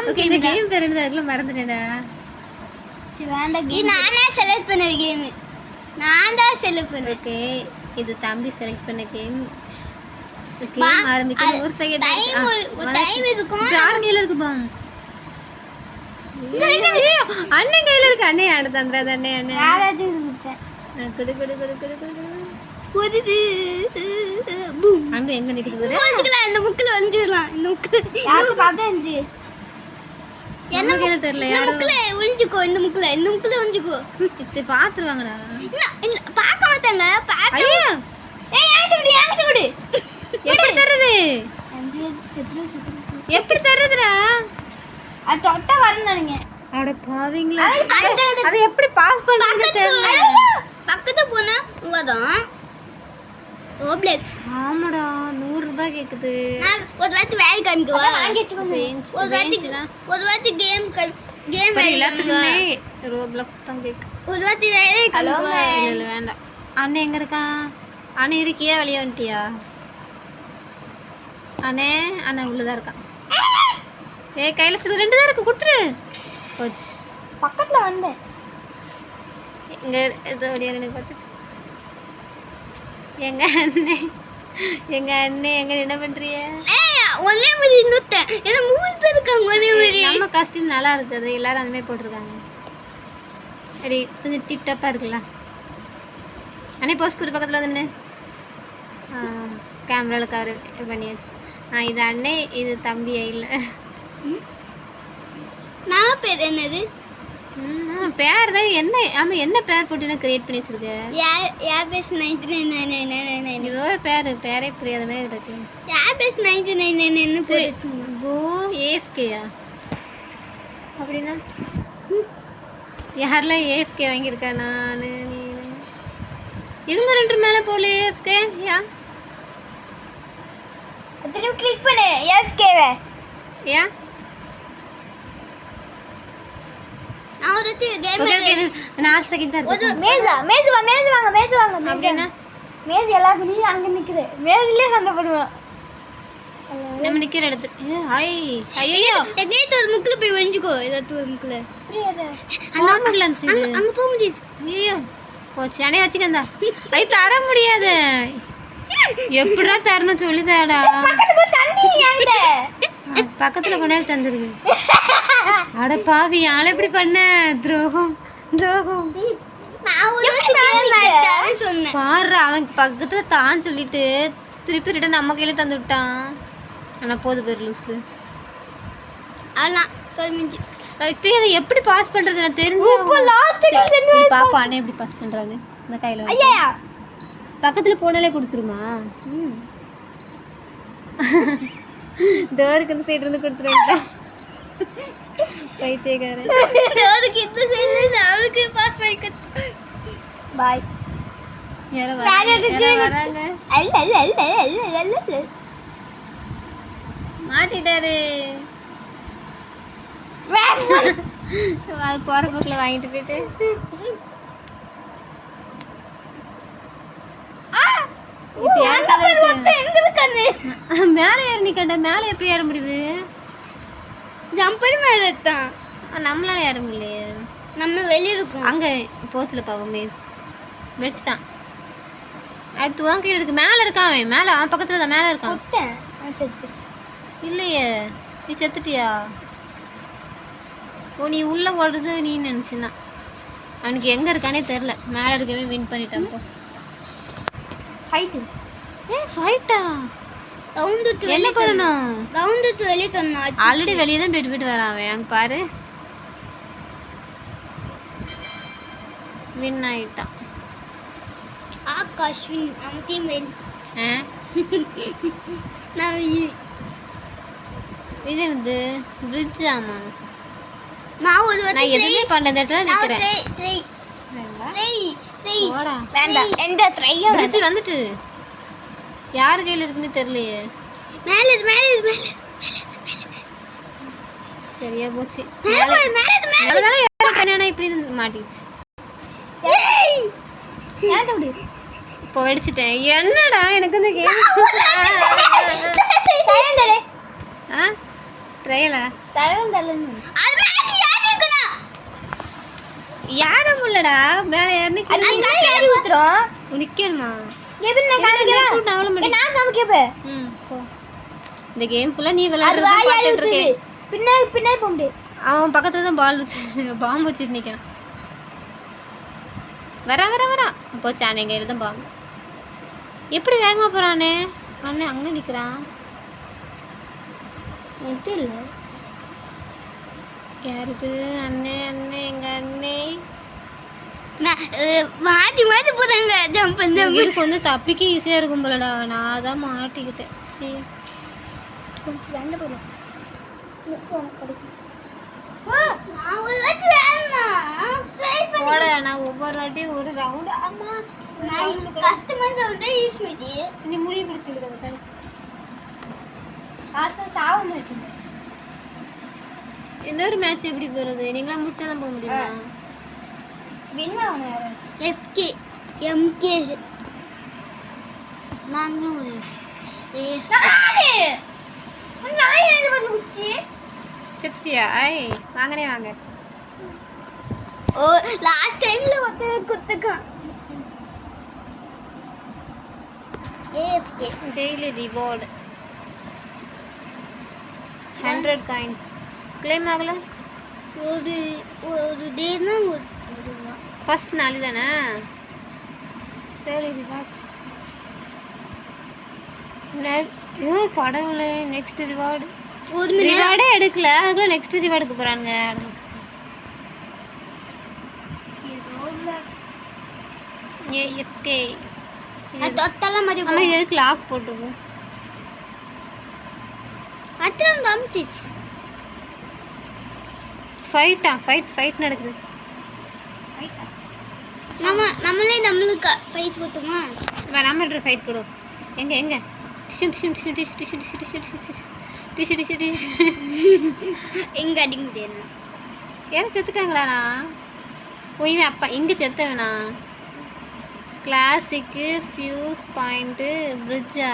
Okay இந்த game பேர் என்னது அதுக்குள்ள மறந்துட்டேன்டா. சரி வேண்டாம் இது நானே செலக்ட் பண்ண கேம். நான் தான் செலக்ட் பண்ணேன். ஓகே இது தம்பி செலக்ட் பண்ண கேம். கேம் ஆரம்பிக்க ஒரு செகண்ட் டைம் இருக்குமா? யார் கையில இருக்கு பாம்? அண்ணன் கையில இருக்கு. அண்ணே அடுத்து தந்துறாத அண்ணே அண்ணே. யாராவது விட்டேன். குடு குடு குடு குடு குடு. குதிது பூம். அண்ணன் எங்க நிக்குது பாரு. வந்துக்கலாம் இந்த முக்குல வந்துடலாம். இந்த முக்குல யாருக்கு பார்த்தா இருந்து என்ன கையில தெரியல இந்த யாரோ. முக்குல ஒளிஞ்சுக்கோ. இந்த முக்குல ஒளிஞ்சுக்கோ. இது பாத்துருவாங்கடா. இல்ல பார்க்க மாட்டாங்க. ஐயோ ஏய் ஏத்து விடு. எப்படி தர்றது? அஞ்சு செத்துரு எப்படி தர்றதுடா? அது தொட்டா வரணுங்க. அட பாவிங்களா. அது எப்படி பாஸ் பண்றது தெரியல. பக்கத்து போனா வரும். ரோப்ளெக்ஸ். ஆமாடா 100 ரூபாய் கேக்குது. நான் ஒரு வாட்டி வேலை காமிக்கவா? வாங்கி வச்சுக்கோங்க. ஒரு வாட்டி கேம் வேலை எல்லாத்துக்குமே ரோப்ளாக்ஸ் தான் கேக்கு. ஒரு வாட்டி வேலை காமிக்கவா? இல்ல வேண்டாம். அண்ணே எங்க இருக்கான்? அண்ணே இருக்கியா வெளிய வந்துட்டியா? அண்ணே அண்ணா உள்ளதான் இருக்கான். ஏய் கையில 2 தான் இருக்கு கொடுத்துரு. போச்சு. பக்கத்துல வந்தேன். எங்க இது ஓடியா எனக்கு பார்த்துட்டு. எங்க அண்ணே எங்க என்ன பண்றீங்க? ஏய் ஒரே மாதிரி இன்னொருத்தன். என்ன 3 பேர் இருக்காங்க ஒரே மாதிரி. நம்ம காஸ்டியூம் நல்லா இருக்குது. எல்லாரும் அந்த மாதிரி போட்டிருக்காங்க. சரி கொஞ்சம் டிப் டாப்பா இருக்குல்ல. அண்ணே போஸ்ட் கொடு பக்கத்துல வந்து கேமரால கவர் பண்ணியாச்சு. இது அண்ணே இது தம்பி இல்ல. நான் பேர் என்னது? பேர் தான் என்ன? ஆமா என்ன பேர் போட்டு என்ன கிரியேட் பண்ணி வச்சிருக்க? யாபேஸ் 9999. ஏதோ பேரே புரியாத மாதிரி இருக்கு. யாபேஸ் 9999 போட்டுங்க. கோ ஏஎஃப்கேயா? அப்படின்னா யாரெல்லாம் ஏஎஃப்கே வாங்கியிருக்கா? நான் நீ இவங்க 2 மேலே போல ஏஎஃப்கே யா? திரும்ப கிளிக் பண்ணு எஸ்கேவே. யா நான் ஒரு கேம் ஓகே ஓகே நான் செகண்ட் தான் இருக்கு. மேஸ் வாங்க. அப்படின்னா மேஸ் எல்லாருக்கும் நீ அங்க நிக்குது. மேஸ்லயே சண்டை போடுவோம். நம்ம நிக்கிற இடத்து ஐயோ எங்கேயாவது ஒரு முக்குல போய் ஒளிஞ்சுக்கோ. ஏதாவது ஒரு முக்குல புரியாது. ஆம்புலன்ஸ் இது. அங்க போக முடியாது. ஐயோ போச்சு. அண்ணே வச்சுக்கந்தா. ஐ தர முடியாது. எப்படிடா தரணும் சொல்லிதாடா. பக்கத்துல கொண்டாடி தந்துருக்கு. அட பாவி ஆள எப்படி பண்ண? துரோகம். நான் ஒரு கேம் சொன்னேன். பாரு அவன் பக்கத்துல தான் சொல்லிட்டு திருப்பி ரிட்டன் நம்ம கையில தந்து விட்டான். ஆனா போது பேர் லூசு. அதான் சொல்மிஞ்சி. அதை எப்படி பாஸ் பண்றது நான் தெரிஞ்சு பாப்பா அண்ணே எப்படி பாஸ் பண்றாரு. இந்த கையில ஐயா பக்கத்துல போனாலே கொடுத்துருமா? டோருக்கு இந்த சைடு இருந்து கொடுத்துருவேன். பைத்தியக்காரன். அதுக்கு இந்த சைடுல அவளுக்கு பாஸ் பண்ணி பாய். யாரோ வராங்க. மாட்டிட்டாரு. அது போற போக்குல வாங்கிட்டு போயிட்டு இப்ப மேல ஏறி நிக்கண்ட. மேல எப்படி ஏற முடியுது? ஜம்பர் மேல தான். நம்மளால ஏற முடியலையே. நம்ம வெளிய இருக்கோம். அங்க போச்சுல பாவம் மேஸ் வெடிச்சிட்டான். அடுத்து உன் கையில இருக்கு. மேல இருக்கான் அவன். மேல அவன் பக்கத்துல தான் மேல இருக்கான். இல்லையே நீ செத்துட்டியா? ஓ நீ உள்ள ஓடுறது நீ நினைச்சினா. அவனுக்கு எங்க இருக்கானே தெரியல. மேல இருக்கவே வின் பண்ணிட்டான். போ ஃபைட். ஃபைட்டா? ரவுண்ட் விட்டு என்ன பண்ணணும்? ரவுண்ட் விட்டு வெளிய தரணும். ஆல்ரெடி வெளிய தான் போயிட்டு வரான் அவன். அங்க பாரு வின் ஆயிட்டான். ஆகாஷ் வின். நம்ம டீம் வின். நான் இது என்னது? பிரிட்ஜ். ஆமா நான் ஒரு நான் எதுவுமே பண்ண இந்த இடத்துல நிக்கிறேன். போடா. வேண்டாம். எந்த ட்ரையோ பிரிட்ஜ் வந்துட்டு யார் கையில இருக்குன்னு தெரியலையே. மேல சரியா போச்சு. மேல மேலதானே இப்படி மாட்டிச்சு. இப்போ வெடிச்சிட்டேன். என்னடா எனக்கு இந்த கேம் ட்ரையலா சரவன் தள்ளு. அது மேல யார் இருக்கணும்? யாரும் இல்லடா மேலே அது நீ ஏறி ஊத்துறோம். நிக்கணுமா எப்படி நான் காமிக்கிறேன்? அவ்வளோ முடியும் நான் காமிக்கப்ப. போ இந்த கேம் ஃபுல்லாக நீ அது விளையாடுறது வாய் ஏறி பார்த்துட்டு ஊத்துது. இருக்கேன். பின்னாடி பின்னாடி போக முடியாது. அவன் பக்கத்துல தான் பால் வச்சு பாம்பு வச்சுட்டு நிற்கான். வரான் போச்சு அண்ணன் கையில் தான் பாம்பு. எப்படி வேகமாக போகிறானே அண்ணன் அங்கே நிற்கிறான். எனக்கு இல்லை. யாருக்கு அண்ணன் எங்கள் அண்ணே மாட்டி மாட்டி போறாங்க ஜம்ப் இது கொஞ்சம் தப்பிக்க ஈஸியாக இருக்கும் போலடா. நான் தான் மாட்டிக்கிட்டேன். சரி கொஞ்சம் சண்டை போடும். கிடைக்கும். நான் ஒரு வாட்டி வேணாம் ட்ரை போட நான் ஒவ்வொரு வாட்டியும் ஒரு ரவுண்டு அம்மா பண்ணி கஷ்டமான வந்து யூஸ் பண்ணி சின்ன முடிய பிடிச்சிருக்கு. லாஸ்ட்டாக சாவம் இருக்கு. இன்னொரு மேட்ச் எப்படி போகிறது? நீங்களாம் முடிச்சா தான் போக முடியுமா? வின் ஆகணும் யாரு? எஃப்கே எம்கே நானும் ஒரு நான் ஏன் வந்து உச்சி செத்தியா? ஐய் வாங்க ஓ லாஸ்ட் டைம்ல ஒருத்தர் குத்துக்கான் AFK daily reward 100 coins claim ஆகல. ஒரு ஒரு டேனா ஒரு ஃபர்ஸ்ட் நாள் தானே டெய்லி ரிவார்ட்ஸ். கடவுளே நெக்ஸ்ட் ரிவார்டு ஒரு மணி நேரம் ரிவார்டே எடுக்கல அதுக்குள்ள நெக்ஸ்ட் ரிவார்டுக்கு போகிறானுங்க. ஏஎஃப்கே தொத்தலாம் மாதிரி ஆமாம் இது எதுக்கு லாக் போட்டிருக்கும்? அத்தனை காமிச்சிச்சு ஃபைட் நடக்குது. நம்மளுக்கு ஃபைட் போட்டுமா நம்ம ஃபைட் போடுவோம். எங்க எங்க அடிங்க செய்யணும் யாரும் செத்துட்டாங்களாண்ணா? ஓய்வே அப்பா எங்கே செத்தவனா? கிளாசிக்கு ஃபியூஸ் பாயிண்ட்டு பிரிட்ஜா?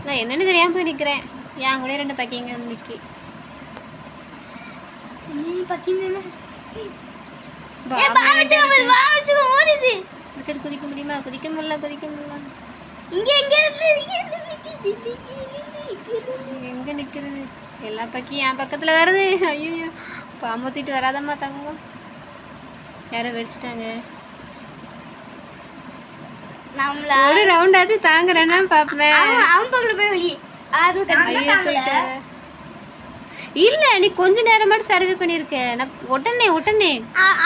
நான் என்னென்னு தெரியாமல் போய் நிற்கிறேன். என் கூட 2 பக்கிங்க நிற்கி சரி குதிக்க முடியுமா? குதிக்க முடியல. எங்கே நிற்கிறது? எல்லா பக்கியும் என் பக்கத்தில் வருது. ஐயோ பாம்பூத்திட்டு வராதம்மா தங்கம். யாரை வெடிச்சிட்டாங்க? நம்மள ஒரு ரவுண்டாச்சு தாங்குறேன்னா பார்ப்பேன். அவன் பக்கத்துல போய் வெளியே ஐயோ தூக்கிட்டாரு. இல்லை நீ கொஞ்ச நேரம் மட்டும் சர்வே பண்ணியிருக்க. நான் உடனே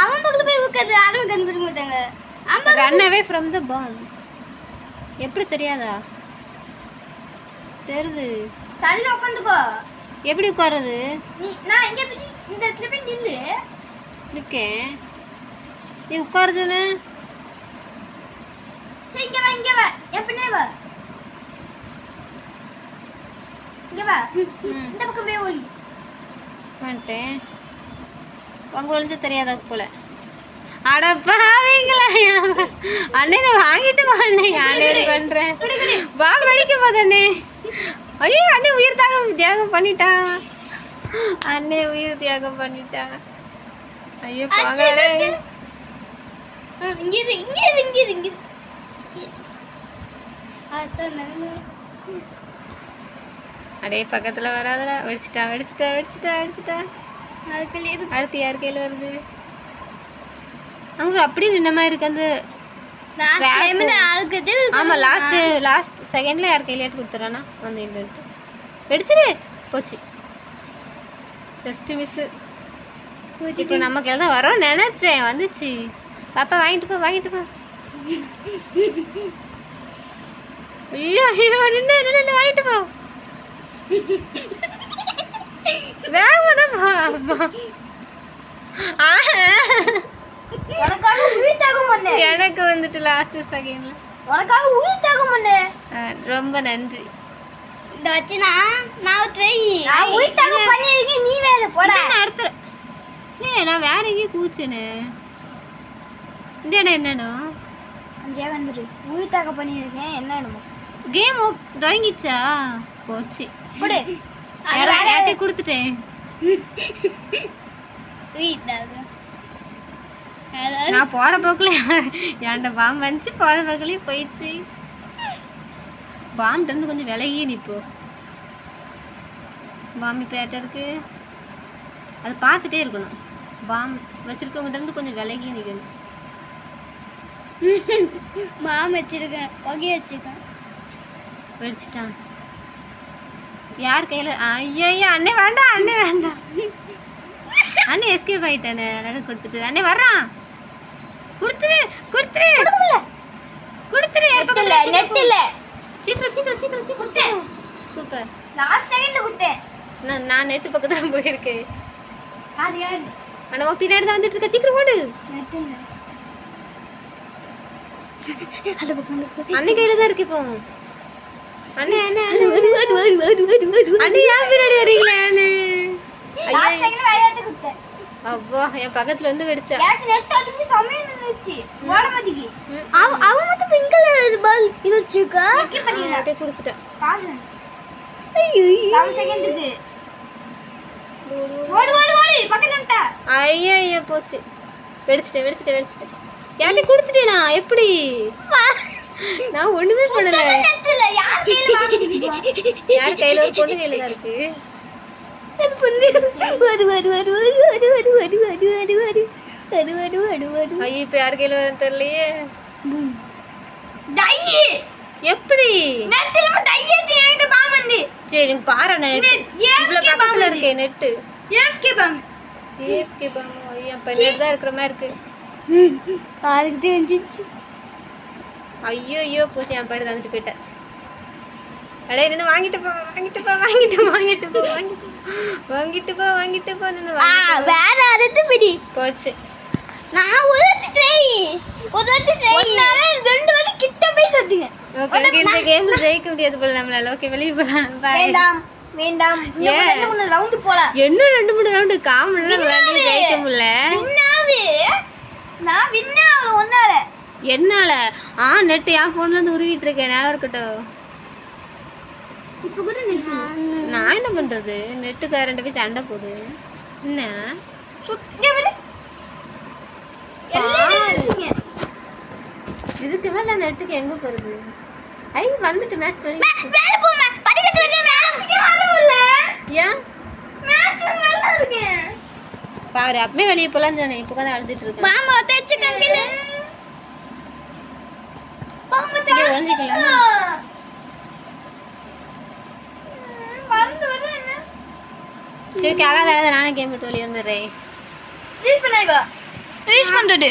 அவன் பக்கத்துல போய் உட்காரு யாரும் கண்டுபிடிக்க மாட்டாங்க. Run away from the bomb. எப்படி தெரியாதா? தெரியுது. சரியில உட்காந்துக்கோ. எப்படி உட்காருது? நான் இங்க போய் இந்த இடத்துல போய் நில்லு. நிற்கேன். நீ உட்காரு சொன்ன. சரி இங்க வா எப்பனே வா. இங்க வா. இந்த பக்கம் போய் ஓடி. வந்துட்டேன். உங்க ஒழிஞ்சு தெரியாதா போல. அடப்பாவீங்களா அண்ணே வாங்கிட்டு வாண்ணே. அண்ணே பண்றேன் வா வலிக்க போதண்ணே. ஐயோ அண்ணே உயிர் தியாகம் பண்ணிட்டான். அண்ணே உயிர் தியாகம் பண்ணிட்டான். ஐயோ பாங்களே. இங்க அடே பக்கத்துல வராதடா. வெடிச்சிட்டா. அடுத்து யார் கையில் வருது? அங்கே அப்படியே நின்ன மாதிரி இருக்கு அந்த லாஸ்ட் டைம்ல ஆகுது. ஆமாம் லாஸ்ட் செகண்டில் யார் கையிலேட்டு கொடுத்துறானா வந்து இல்லைன்ட்டு வெடிச்சிரு போச்சு. Just miss. இப்போ நம்ம கையில் தான் வரோம் நினச்சேன். வந்துச்சு. பாப்பா வாங்கிட்டு போ ஐயோ நின்று வாங்கிட்டு போ. வேகமாக தான் போ. உனக்காக உயிர் தியாகம் பண்ணேன். எனக்கு வந்துட்டு லாஸ்ட் செகண்ட்ல உனக்காக உயிர் தியாகம் பண்ணேன். ரொம்ப நன்றி. இந்த வச்சுனா நான் ட்ரை நான் உயிர் தியாகம் பண்ணிருக்கேன். நீ வேற போட. நான் அடுத்து நான் வேற எங்கேயும் கூச்சனே. இந்த இடம் என்னடா? அங்கே வந்துரு. உயிர் தியாகம் பண்ணிருக்கேன். என்ன என்னமோ கேம் தொடங்கிச்சா? போச்சு. கொடு. யார்ட்டே கொடுத்துட்டேன். நான் போற போக்குல என்கிட்ட பாம்பு வந்துச்சு, போற போக்குலயே போயிடுச்சு. பாம்புட்ட இருந்து கொஞ்சம் விலகியே நிப்போ. பாம்பு இப்போ ஏட்ட இருக்கு, அது பார்த்துட்டே இருக்கணும். பாம்பு வச்சிருக்கவங்கிட்ட இருந்து கொஞ்சம் விலகியே நிற்கணும். மாம் வச்சிருக்கேன், புகை வச்சிருக்கேன். வெடிச்சிட்டான். யார் கையில? ஐயோ அண்ணே வேண்டாம், அண்ணே வேண்டாம். அண்ணே எஸ்கேப் ஆயிட்டானே. நகை கொடுத்துட்டு அண்ணே வர்றான். கொடுத்துரு கொடுத்துரு கொடுத்துரு. நெட் இல்ல. சீக்கிரம் சீக்கிரம் சீக்கிரம் சீக்கிரம். சூப்பர். லாஸ்ட் செகண்ட்ல குத்தேன். நான் நெட்டு பக்கம் தான் போயிருக்கேன். யார் யார்? அண்ணா பின்னாடி தான் வந்துட்டு இருக்க. சீக்கிரம் ஓடு. நெட் இல்ல. அது பக்கம் அண்ணே கையில தான் இருக்கு இப்போ. அண்ணே அண்ணே அண்ணே யார் பின்னாடி வரீங்களே அண்ணே? லாஸ்ட் செகண்ட்ல வேற இடத்துல குத்தேன். அப்பா என் பக்கத்துல வந்து வெடிச்சா. எனக்கு நெட் அடிச்சு சமயம் நின்னுச்சு. ஓட மாட்டேங்கி. அவ மட்டும் பிங்க் கலர் பால் இது வச்சிருக்கா. கிக் பண்ணிடா. அப்படியே கொடுத்துட்டேன். காசு. ஐயோ 7 செகண்ட் இருக்கு. ஓடு ஓடு ஓடு பக்கத்துல வந்துட்டா. ஐயோ போச்சு. வெடிச்சிட்டேன் வெடிச்சிட்டேன் வெடிச்சிட்டேன். யார்ட்டே கொடுத்துட்டேனா? எப்படி? நான் ஒண்ணுமே பண்ணல. நெட் இல்ல. யார் கையில வாங்குறீங்க? யார் கையில? ஒரு பொண்ணு கையில தான் இருக்கு. அது பண்ணு வரு வரு வரு வரு வரு வரு வரு வரு வரு வரு வரு வரு வரு வரு. ஐயோ இப்ப யார் கையில வருதுன்னு தெரியலையே. டை. எப்படி? நெட் இல்ல டை ஏத்தி என்கிட்ட பாம் வந்து. சரி நீங்க பாரு நெட். இவ்ளோ பக்கத்துல இருக்கே நெட். ஏஸ்கே பாம். ஏஸ்கே பாம். ஐயோ அப்ப நெட் தான் இருக்கிற மாதிரி இருக்கு. அதுக்கு தெரிஞ்சிச்சு. ஐயோ போச்சு. என் பாடு வந்துட்டு போயிட்டாச்சு. அடே என்ன வாங்கிட்டு போ வாங்கிட்டு போ வாங்கிட்டு போ வாங்கிட்டு போ வாங்கிட்டு போ வாங்கிட்டு போ நின்னு வேற அடுத்து பிடி போச்சு. நான் ஒருத்தி ட்ரை ஒன்னால ரெண்டு வாட்டி கிட்ட போய் சொட்டீங்க. ஓகே இந்த கேம்ல ஜெயிக்க முடியாது போல நம்மளால. ஓகே வெளிய போலாம். பை. வேண்டாம் வேண்டாம். இன்னும் ஏன்? 2-3 ரவுண்ட் போலாம். என்ன 2-3 ரவுண்ட் காமன்ல விளையாடி ஜெயிக்க முடியல. வின்னாவே. நான் வின்னா ஒன்னால. என்னால? நெட் என் போன்ல இருந்து உருவிட்டு இருக்கேன். ஞாபகம் இருக்கட்டும். இப்ப கூட நெட். நான் என்ன பண்றது? நெட்டுக்கு ரெண்டு பேர் சண்டை போகுது. என்ன சுத்தியே வர. எல்லாம் இதுக்கு மேல நெட்டுக்கு எங்க போறது? ஐ வந்துட்டு மேட்ச் வேற போமா. படிக்கட்டு வெளிய மேட்ச்க்கு வரல. ஏன் மேட்ச் நல்லா இருக்கு. பாரு அப்பவே வெளிய போலாம் சொன்னேன். இப்போ தான் அழுதுட்டு இருக்கேன். மாமா பேச்சு கங்கில பாம்பு இங்க ஒளிஞ்சிக்கலாம். வந்து வர என்ன? சரி கலால நானே கேம் விட்டு வெளிய வந்துறேன். ரீச் பண்ணாய் வா. ரீச் பண்றது.